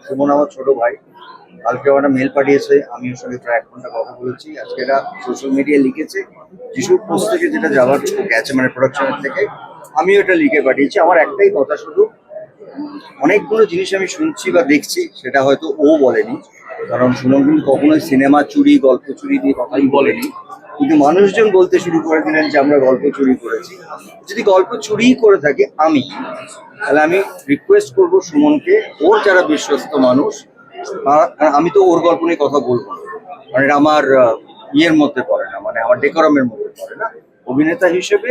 সুমন আমার ছোট ভাই। কালকে একটা মেল পাঠিয়েছে, আমি ওর সঙ্গে প্রায় 1 ঘন্টা কথা বলেছি। আজকে এটা সোশ্যাল মিডিয়ায় লিখেছে, যিশুর পোস্ট থেকে যেটা যাওয়ার গেছে, মানে প্রোডাকশনের থেকে আমিও এটা লিখে পাঠিয়েছি। আমার একটাই কথা, শুধু অনেকগুলো জিনিস আমি শুনছি বা দেখছি, সেটা হয়তো ও বলেনি, কারণ সুমন কিন্তু কখনোই সিনেমা চুরি, গল্প চুরি দিয়ে কথাই বলেনি। কিন্তু মানুষজন বলতে শুরু করে দিলেন যে আমরা গল্প চুরি করেছি। যদি গল্প চুরি করে থাকে তাহলে আমি রিকোয়েস্ট করবো সুমনকে, ওর যারা বিশ্বস্ত মানুষ, কারণ আমি তো ওর গল্প নিয়ে কথা বলবো না, মানে এটা আমার ইয়ের মধ্যে পড়ে না, মানে আমার ডেকোরামের মধ্যে পড়ে না। অভিনেতা হিসেবে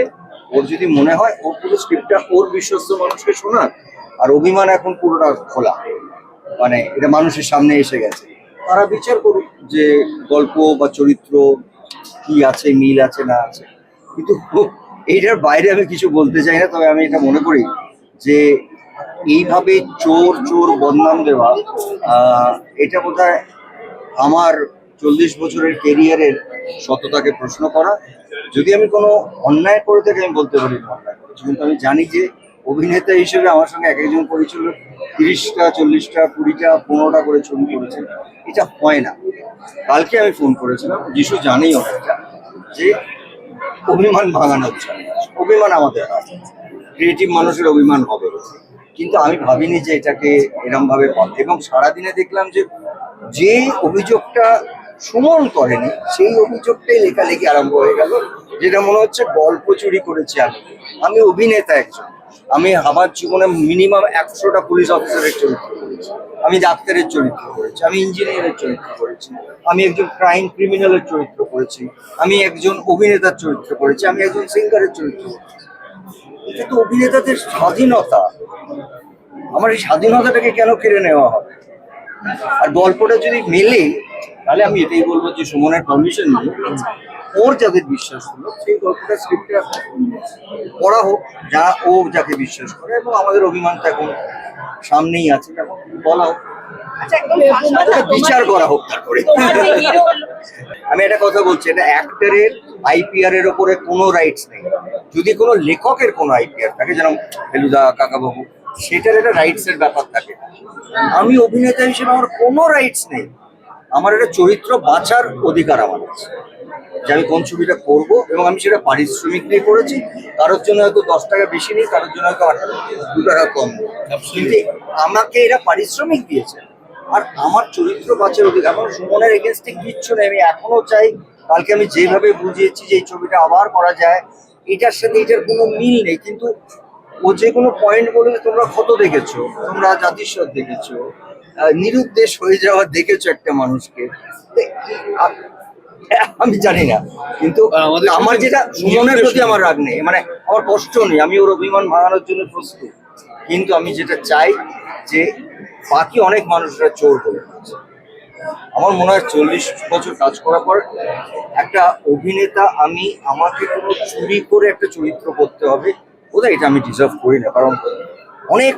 ওর যদি মনে হয়, ওর পুরো স্ক্রিপ্টটা ওর বিশ্বস্ত মানুষকে শোনাক। আর অভিমান এখন পুরোটা খোলা, মানে এটা মানুষের সামনে এসে গেছে, তারা বিচার করুক যে গল্প বা চরিত্র কি আছে, মিল আছে না আছে। কিন্তু এইটার বাইরে আমি কিছু বলতে চাই না। তবে আমি এটা মনে করি যে এইভাবে চোর চোর বদনাম দেওয়া, এটা বোধহয় আমার 40 বছরের কেরিয়ারের সততাকে প্রশ্ন করা। যদি আমি কোনো অন্যায় করে থাকি, আমি বলতে পারি না অন্যায় করেছি, কিন্তু আমি জানি যে অভিনেতা হিসেবে আমার সঙ্গে এক একজন পরিচালক 30টা 40টা 20টা 15টা করে ছবি করেছেন, এটা হয় না। কালকে আমি ফোন করেছিলাম, যিশু জানেই অনেকটা, যে অভিমান ভাঙানো হচ্ছে। অভিমান আমাদের আছে, ক্রিয়েটিভ মানুষের অভিমান হবে, কিন্তু আমি ভাবিনি যে এটাকে এরম ভাবে পাবে। এবং সারাদিনে দেখলাম যে যে অভিযোগটা সুমন করেনি, সেই অভিযোগটাই লেখালেখি আরম্ভ হয়ে গেল, যেটা মনে হচ্ছে গল্প চুরি করেছি আমি। আমি অভিনেতা একজন, আমি আমার জীবনে মিনিমাম 100টা পুলিশ অফিসারের চরিত্র করেছি, আমি ডাক্তারের চরিত্র করেছি, আমি ইঞ্জিনিয়ারের চরিত্র করেছি, আমি একজন ক্রাইম ক্রিমিনালের চরিত্র করেছি, আমি একজন অভিনেতার চরিত্র করেছি, আমি একজন সিঙ্গারের চরিত্র করেছি। এটা তো অভিনেতাদের স্বাধীনতা, আমার এই স্বাধীনতাটাকে কেন কেড়ে নেওয়া হবে? আর গল্পটা যদি মেলে, তাহলে আমি এটাই বলবো যে সুমনের পারমিশন নিয়ে ওর যাদের বিশ্বাস হলো সেই গল্পটা স্ক্রিপ্টে পড়া হোক, যা ও যাকে বিশ্বাস করে। এবং আমাদের অভিমানটা এখন সামনেই আছে, এখন বলা হোক, বিচার করা হোক তারপরে। আমি একটা কথা বলছি, এটা অ্যাক্টরের আইপিআর এর ওপরে কোনো রাইটস নেই। যদি কোনো লেখকের কোনো আইপিআর থাকে, যেমন ফেলুদা, কাকাবাবু, সেটার একটা রাইটস এর ব্যাপার থাকে। আমি অভিনেতা হিসেবে আমার কোনো রাইটস নেই। আমার একটা চরিত্র বাঁচার অধিকার আমার আছে, যে আমি কোন ছবিটা করবো, এবং আমি সেটা পারিশ্রমিক দিয়ে করেছি। কারোর জন্য হয়তো 10 টাকা বেশি নেই, কারোর জন্য হয়তো 2 টাকা কম নেই, কিন্তু আমাকে এরা পারিশ্রমিক দিয়েছে। আর আমার চরিত্র বাঁচার অধিকার, আমার সুমনের এগেনস্টে কিচ্ছু নেই। আমি এখনো চাই, কালকে আমি যেভাবে বুঝিয়েছি যে এই ছবিটা আবার করা যায়, এটার সাথে এটার কোনো মিল নেই। কিন্তু ও যে কোনো পয়েন্ট বলে, তোমরা ক্ষত দেখেছো, তোমরা জাতিস্বর দেখেছো, নিরুদ্দেশ হয়ে যাওয়া দেখেছো একটা মানুষকে। আমি জানি না, কিন্তু আমার যেটা সুমনের প্রতি আমার রাগ নেই, মানে আমার কষ্ট নেই, আমি ওর অভিমান ভাঙানোর জন্য প্রস্তুত। কিন্তু আমি যেটা চাই যে বাকি অনেক মানুষরা চোর বলে বলছে। আমার মনে হয় 40 বছর কাজ করার পর একটা অভিনেতা, আমাকে কোনো চুরি করে একটা চরিত্র করতে হবে, বোধহয় এটা আমি ডিজার্ভ করি না। কারণ অনেক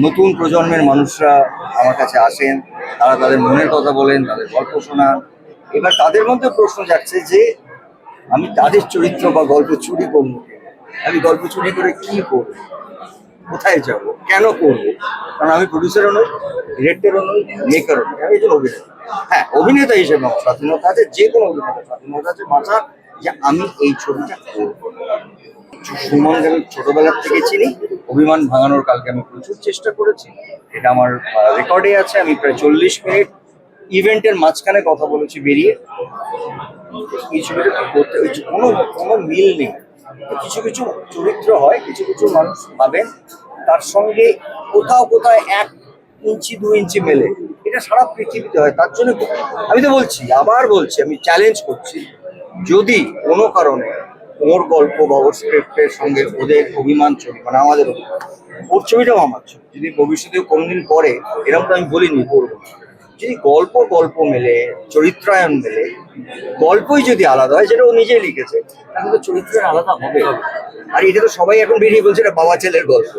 নতুন প্রজন্মের মানুষরা আমার কাছে আসেন, তারা তাদের মনের কথা বলেন, তাদের গল্প শোনান। এবার তাদের মধ্যে প্রশ্ন যাচ্ছে যে আমি তাদের চরিত্র বা গল্প চুরি করবো, আমি গল্প চুরি করে কি করবো, কোথায় যাব, কেন করবো? কারণ আমি প্রডিউসারও নই, ডিরেক্টরও নই, মেকারও নই, আমি একজন অভিনেতা। হ্যাঁ, অভিনেতা হিসেবে আমার স্বাধীনতা আছে, যে কোনো অভিনেতার স্বাধীনতা আছে বাঁচার, যে আমি এই ছবিটা করবো। সুমনকে আমি ছোটবেলার থেকে চিনি, অভিমান ভাঙানোর কালকে আমি প্রচুর চেষ্টা করেছি, এটা আমার রেকর্ডে আছে। আমি প্রায় 40 মিনিট ইভেন্টের মাঝখানে কথা বলেছি বেরিয়ে, এই ছবিটা কি করতে, কোনো কোনো মিল নেই। কিছু কিছু চরিত্র হয়, কিছু কিছু মানুষ ভাবেন তার সঙ্গে কোথাও কোথাও 1 ইঞ্চি 2 ইঞ্চি মেলে, এটা সারা পৃথিবীতে হয়। তার জন্য আমি তো বলছি, আবার বলছি, আমি চ্যালেঞ্জ করছি, যদি কোনো কারণে ওর গল্প বা ওর স্ক্রিপ্টের সঙ্গে ওদের অভিমান ছবি, মানে আমাদের অভিমান, ওর ছবিটাও আমার ছবি, যদি ভবিষ্যতেও কোনোদিন করে, এরকম তো আমি বলিনি করবো না। যদি গল্প গল্প মেলে, চরিত্রায়ন মেলে, গল্পই যদি আলাদা হয়, যেটা ও নিজেই লিখেছে, তাহলে তো চরিত্রের আলাদা হবে। আর এটা তো সবাই এখন বেরিয়ে বলছে এটা বাবা ছেলের গল্প।